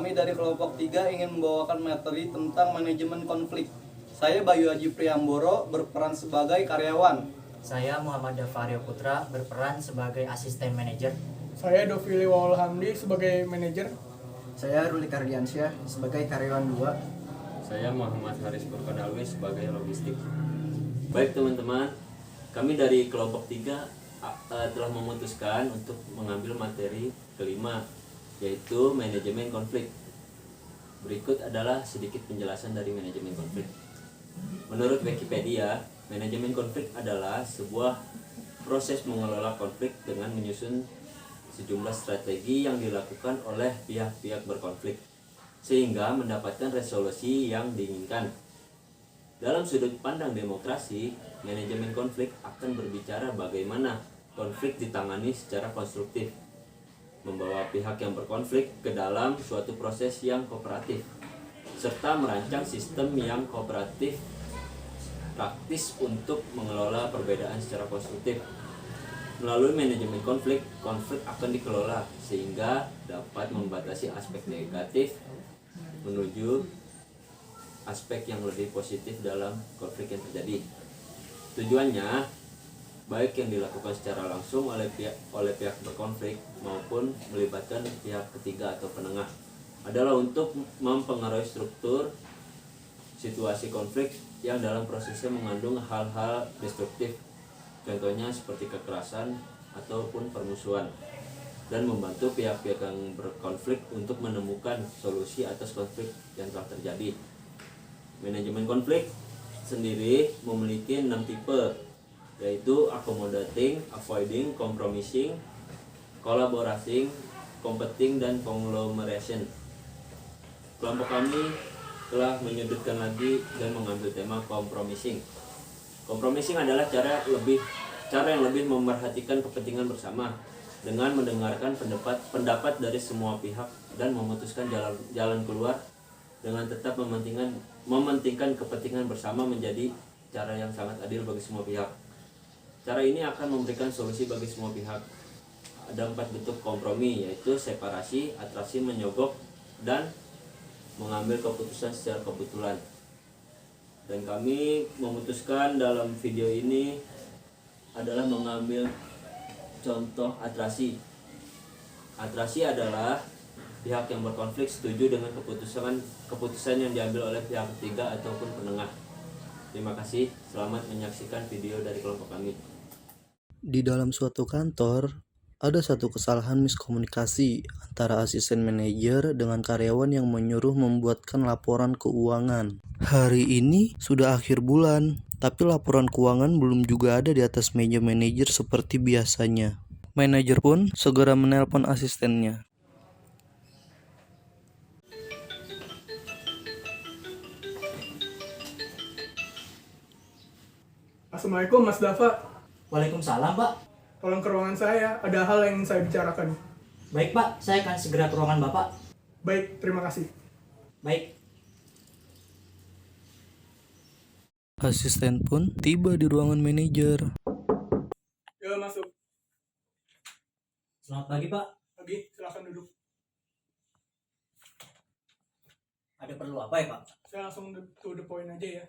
Kami dari kelompok 3 ingin membawakan materi tentang manajemen konflik. Saya Bayu Haji Priamboro berperan sebagai karyawan. Saya Muhammad Dafario Putra berperan sebagai asisten manajer. Saya Dovili Waul Hamdi sebagai manajer. Saya Ruli Kardiansyah sebagai karyawan 2. Saya Muhammad Haris Purkodalwi sebagai logistik. Baik teman-teman, kami dari kelompok 3 telah memutuskan untuk mengambil materi kelima, yaitu manajemen konflik. Berikut adalah sedikit penjelasan dari manajemen konflik. Menurut Wikipedia, manajemen konflik adalah sebuah proses mengelola konflik dengan menyusun sejumlah strategi yang dilakukan oleh pihak-pihak berkonflik sehingga mendapatkan resolusi yang diinginkan. Dalam sudut pandang demokrasi, manajemen konflik akan berbicara bagaimana konflik ditangani secara konstruktif, membawa pihak yang berkonflik ke dalam suatu proses yang kooperatif, serta merancang sistem yang kooperatif praktis untuk mengelola perbedaan secara konstruktif. Melalui manajemen konflik, konflik akan dikelola sehingga dapat membatasi aspek negatif menuju aspek yang lebih positif dalam konflik yang terjadi. Tujuannya, baik yang dilakukan secara langsung oleh pihak berkonflik maupun melibatkan pihak ketiga atau penengah, adalah untuk mempengaruhi struktur situasi konflik yang dalam prosesnya mengandung hal-hal destruktif, contohnya seperti kekerasan ataupun permusuhan, dan membantu pihak-pihak yang berkonflik untuk menemukan solusi atas konflik yang telah terjadi. Manajemen konflik sendiri memiliki 6 tipe, yaitu accommodating, avoiding, compromising, collaborating, competing, dan conglomeration. Kelompok kami telah menyudutkan lagi dan mengambil tema compromising. Compromising adalah cara yang lebih memerhatikan kepentingan bersama dengan mendengarkan pendapat dari semua pihak dan memutuskan jalan keluar dengan tetap mementingkan kepentingan bersama menjadi cara yang sangat adil bagi semua pihak. Cara ini akan memberikan solusi bagi semua pihak. Ada 4 bentuk kompromi, yaitu separasi, atraksi, menyogok, dan mengambil keputusan secara kebetulan. Dan kami memutuskan dalam video ini adalah mengambil contoh atrasi. Atrasi adalah pihak yang berkonflik setuju dengan keputusan yang diambil oleh pihak ketiga ataupun penengah. Terima kasih, selamat menyaksikan video dari kelompok kami. Di dalam suatu kantor, ada satu kesalahan miskomunikasi antara asisten manajer dengan karyawan yang menyuruh membuatkan laporan keuangan. Hari ini sudah akhir bulan, tapi laporan keuangan belum juga ada di atas meja manajer seperti biasanya. Manajer pun segera menelpon asistennya. Assalamualaikum Mas Dafa. Waalaikumsalam, Pak. Tolong ke ruangan saya, ada hal yang ingin saya bicarakan. Baik, Pak. Saya akan segera ke ruangan Bapak. Baik, terima kasih. Baik. Asisten pun tiba di ruangan manajer. Ya, masuk. Selamat pagi, Pak. Pagi, silakan duduk. Ada perlu apa ya, Pak? Saya langsung to the point aja ya.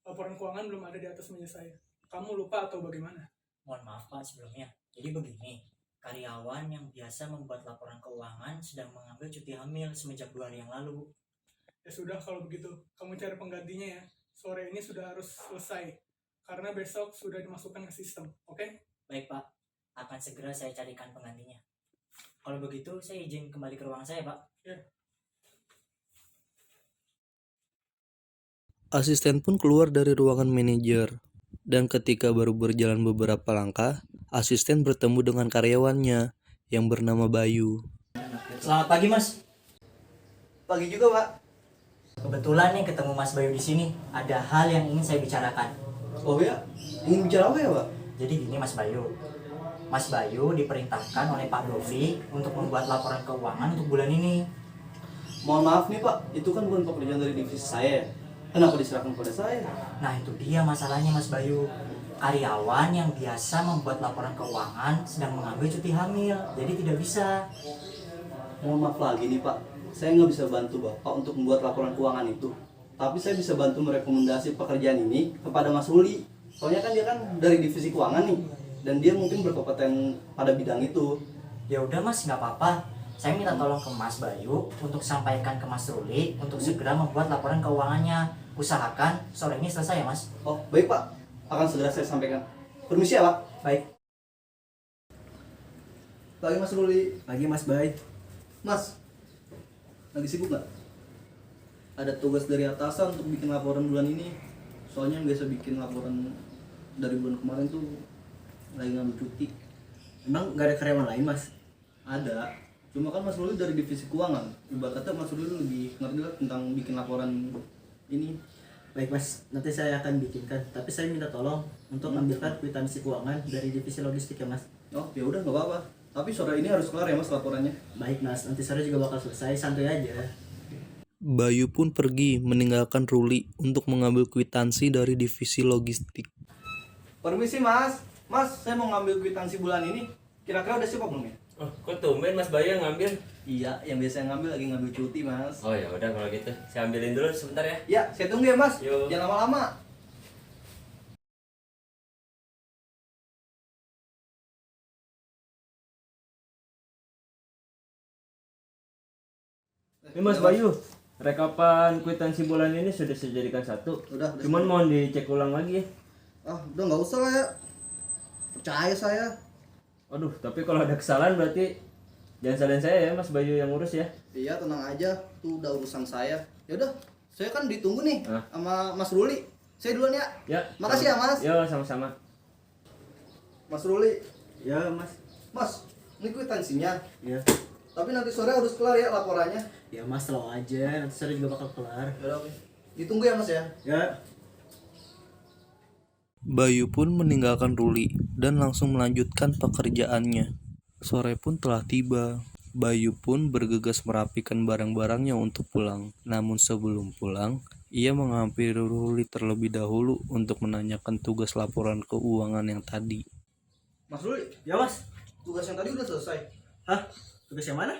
Laporan keuangan belum ada di atas meja saya. Kamu lupa atau bagaimana? Mohon maaf, Pak, sebelumnya. Jadi begini, karyawan yang biasa membuat laporan keuangan sedang mengambil cuti hamil semenjak 2 hari yang lalu. Ya sudah, kalau begitu, kamu cari penggantinya ya. Sore ini sudah harus selesai, karena besok sudah dimasukkan ke sistem, oke? Baik, Pak. Akan segera saya carikan penggantinya. Kalau begitu, saya izin kembali ke ruangan saya, Pak. Ya. Asisten pun keluar dari ruangan manajer. Dan ketika baru berjalan beberapa langkah, asisten bertemu dengan karyawannya yang bernama Bayu. Selamat pagi, Mas. Pagi juga, Pak. Kebetulan nih ketemu Mas Bayu di sini. Ada hal yang ingin saya bicarakan. Oh ya, ingin bicara apa ya, Pak? Jadi gini, Mas Bayu. Mas Bayu diperintahkan oleh Pak Dovi untuk membuat laporan keuangan untuk bulan ini. Mohon maaf nih, Pak, itu kan bukan pekerjaan dari divisi saya. Kenapa diserahkan pada saya? Nah, itu dia masalahnya, Mas Bayu. Karyawan yang biasa membuat laporan keuangan sedang mengambil cuti hamil, jadi tidak bisa. Mohon maaf lagi nih, Pak. saya nggak bisa bantu Bapak untuk membuat laporan keuangan itu. Tapi saya bisa bantu merekomendasi pekerjaan ini kepada Mas Ruli. Soalnya kan dia kan dari divisi keuangan nih, dan dia mungkin berkompeten pada bidang itu. Ya udah Mas, nggak apa-apa. Saya minta tolong ke Mas Bayu untuk sampaikan ke Mas Ruli untuk segera membuat laporan keuangannya. Usahakan sore ini selesai ya Mas. Oh, baik Pak. Akan segera saya sampaikan. Permisi ya Pak. Baik. Pagi Mas Ruli. Pagi Mas Bay. Mas, lagi sibuk nggak? Ada tugas dari atasan untuk bikin laporan bulan ini. Soalnya yang biasa bikin laporan dari bulan kemarin tuh lagi ngambil cuti. Emang nggak ada karyawan lain Mas? Ada. Cuma kan Mas Ruli dari divisi keuangan. Ibaratnya Mas Ruli lebih ngerti lah tentang bikin laporan ini. Baik Mas, nanti saya akan bikinkan. Tapi saya minta tolong untuk ambilkan kwitansi keuangan dari divisi logistik ya Mas. Oh, ya udah nggak apa-apa. Tapi sore ini harus kelar ya Mas laporannya. Baik Mas, nanti sore juga bakal selesai, santuy aja. Bayu pun pergi meninggalkan Ruli untuk mengambil kwitansi dari divisi logistik. Permisi Mas. Mas, saya mau ngambil kwitansi bulan ini. Kira-kira udah siap apa belum ya? Oh, kok tumben Mas Bayu yang ngambil? Iya, yang biasa ngambil lagi ngambil cuti Mas. Oh ya udah kalau gitu, saya ambilin dulu sebentar ya. Ya, saya tunggu ya Mas. Yuk. Jangan lama-lama. Ini Mas Bayu, rekapan kwitansi bulan ini sudah saya jadikan satu. Udah Cuman mau dicek ulang lagi ya. Ah, udah nggak usah lah ya. Percaya saya. Waduh, tapi kalau ada kesalahan berarti jangan salahin saya ya Mas Bayu yang ngurus ya. Iya, tenang aja. Itu udah urusan saya. Ya udah, saya kan ditunggu nih Ah. sama Mas Ruli. Saya duluan ya. Ya. Makasih ya, Mas. Ya, sama-sama. Mas Ruli. Ya Mas. Mas, ini kwitansinya. Ya. Tapi nanti sore harus kelar ya laporannya. Ya Mas, slow aja, nanti sore juga bakal kelar. Ya udah, oke. Ditunggu ya Mas ya. Ya. Bayu pun meninggalkan Ruli dan langsung melanjutkan pekerjaannya. Sore pun telah tiba. Bayu pun bergegas merapikan barang-barangnya untuk pulang. Namun sebelum pulang, ia menghampiri Ruli terlebih dahulu untuk menanyakan tugas laporan keuangan yang tadi. Mas Ruli, Ya Mas. tugas yang tadi udah selesai. Hah? Tugas yang mana?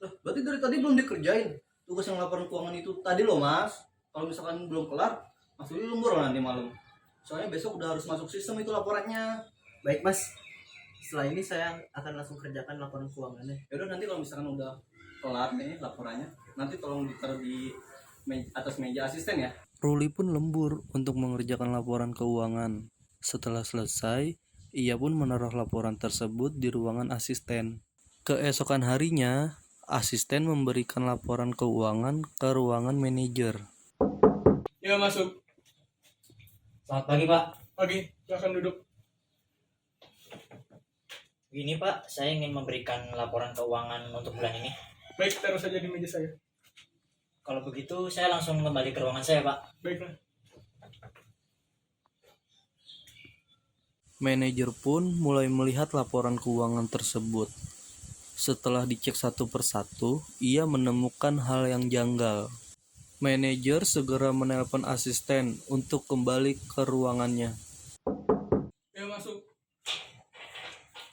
Lah, berarti dari tadi belum dikerjain. Tugas yang laporan keuangan itu tadi loh Mas. Kalau misalkan belum kelar, Mas Ruli lembur loh nanti malam. Soalnya besok udah harus masuk sistem itu laporannya. Baik Mas. Setelah ini saya akan langsung kerjakan laporan keuangannya. Ya udah, nanti kalau misalkan udah kelar nih laporannya, nanti tolong ditaruh di atas meja asisten ya. Ruli pun lembur untuk mengerjakan laporan keuangan. Setelah selesai, ia pun menaruh laporan tersebut di ruangan asisten. Keesokan harinya, asisten memberikan laporan keuangan ke ruangan manajer. Ya masuk. Selamat pagi Pak. Pagi, silakan duduk. Ini Pak, saya ingin memberikan laporan keuangan untuk bulan ini. Baik, taruh saja di meja saya. Kalau begitu saya langsung kembali ke ruangan saya Pak. Baiklah. Manajer pun mulai melihat laporan keuangan tersebut. Setelah dicek satu persatu, ia menemukan hal yang janggal. Manajer segera menelpon asisten untuk kembali ke ruangannya. Ya masuk.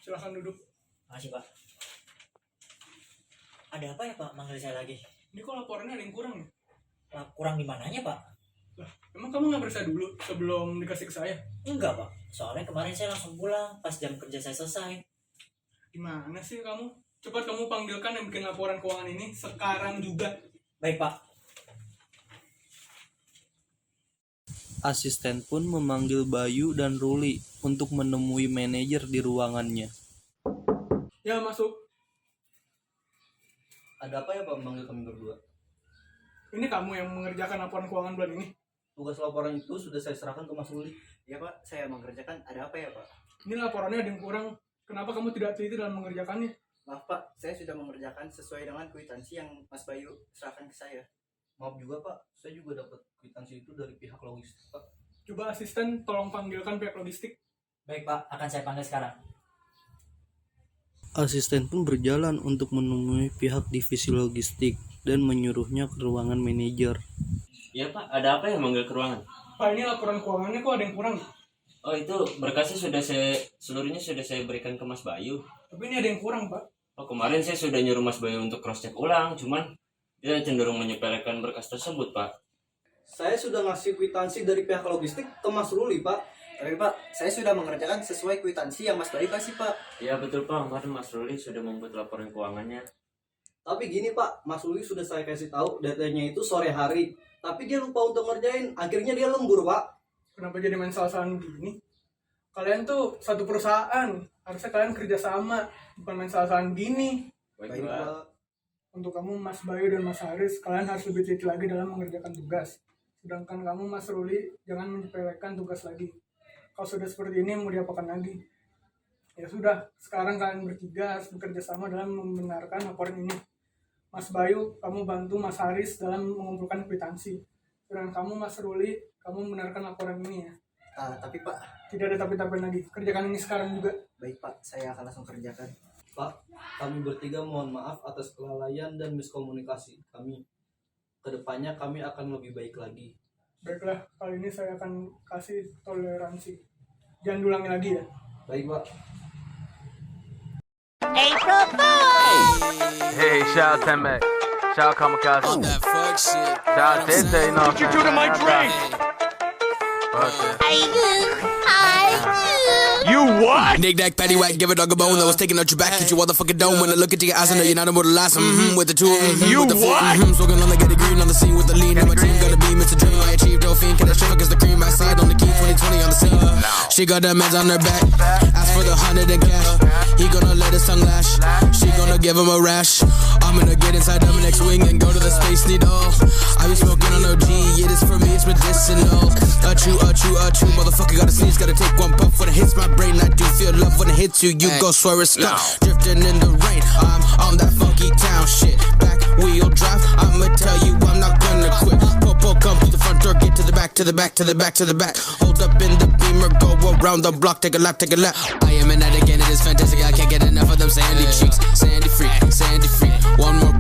Silakan duduk. Makasih Pak. Ada apa ya Pak manggil saya lagi? Ini kok laporannya ada yang kurang nih? Kurang di mananya Pak? Lah, emang kamu nggak periksa dulu sebelum dikasih ke saya? Enggak Pak, soalnya kemarin saya langsung pulang pas jam kerja saya selesai. Gimana sih kamu? Cepat kamu panggilkan yang bikin laporan keuangan ini sekarang juga. Baik Pak. Asisten pun memanggil Bayu dan Ruli untuk menemui manajer di ruangannya. Ya masuk. Ada apa ya Pak memanggil kami berdua? Ini kamu yang mengerjakan laporan keuangan bulan ini. Tugas laporan itu sudah saya serahkan ke Mas Ruli. Ya Pak, saya mengerjakan. Ada apa ya Pak? Ini laporannya ada yang kurang. Kenapa kamu tidak teliti dalam mengerjakannya? Maaf Pak, saya sudah mengerjakan sesuai dengan kwitansi yang Mas Bayu serahkan ke saya. Maaf juga Pak, saya juga dapat kwitansi itu dari pihak logistik Pak. Coba asisten tolong panggilkan pihak logistik. Baik Pak, akan saya panggil sekarang. Asisten pun berjalan untuk menemui pihak divisi logistik dan menyuruhnya ke ruangan manajer. Iya Pak, ada apa ya manggil ke ruangan? Pak, ini laporan keuangannya kok ada yang kurang? Oh itu berkasnya seluruhnya sudah saya berikan ke Mas Bayu. Tapi ini ada yang kurang Pak. Oh kemarin saya sudah nyuruh Mas Bayu untuk cross check ulang, cuman tidak cenderung menyepelekan berkas tersebut, Pak. Saya sudah ngasih kwitansi dari pihak logistik ke Mas Ruli, Pak. Tapi Pak, saya sudah mengerjakan sesuai kwitansi yang Mas Bayu kasih Pak. Ya betul, Pak. Kemarin Mas Ruli sudah membuat laporan keuangannya. Tapi gini Pak, Mas Ruli sudah saya kasih tahu datanya itu sore hari. Tapi dia lupa untuk ngerjain, akhirnya dia lembur, Pak. Kenapa jadi main salah-salahan gini? Kalian tuh satu perusahaan, harusnya kalian kerjasama, bukan main salah-salahan gini. Baik, Pak. Untuk kamu Mas Bayu dan Mas Haris, kalian harus lebih teliti lagi dalam mengerjakan tugas. Sedangkan kamu Mas Ruli, jangan menyepelekan tugas lagi. Kalau sudah seperti ini, mau diapakan lagi? Ya sudah, sekarang kalian bertiga harus bekerja sama dalam membenarkan laporan ini. Mas Bayu, kamu bantu Mas Haris dalam mengumpulkan kwitansi. Sedangkan kamu Mas Ruli, kamu membenarkan laporan ini ya. Tapi Pak, Tidak ada tapi-tapi lagi. Kerjakan ini sekarang juga. baik Pak, saya akan langsung kerjakan. Pak, kami bertiga mohon maaf atas kelalaian dan miskomunikasi kami. Kedepannya kami akan lebih baik lagi. Baiklah, kali ini saya akan kasih toleransi. Jangan diulangi lagi ya. Baik, Pak. Hey, shout out Temek. Shout out Kamikaze. On that fuck shit. Shout out Tete, you know what you do to my drink? You what? Nick Nack, Patty Whack, give a dog a bone that was taking out your back. Hit your motherfucking dome when I look into your eyes. I know you're not immortalized. With the two, You with the what? Smoking on the get green on the scene with the lean. And my team got a beam, it's a dream. I achieved Dolphin, can I shiver cause the cream I said on the key 2020 on the scene. She got the meds on her back. Ask for the 100 in cash. He gonna let his tongue lash. She gonna give him a rash. I'm gonna get inside Dominic's wing and go to the Space Needle. I be smoking on OG, it is for me, it's medicinal. Achoo, motherfucker gotta sneeze, gotta take one puff when it hits my brain. I do feel love when it hits you, you go swear it's stuck. Drifting in the rain, I'm on that funky town shit. Back wheel drive, I'ma tell you I'm not gonna quit. Popo come to the front door, get to the back, to the back, to the back, to the back. Hold up in the Beamer, go around the block, take a lap, take a lap. I am an addict and it is fantastic, I can't get enough of them sandy cheeks. Sandy freak, one more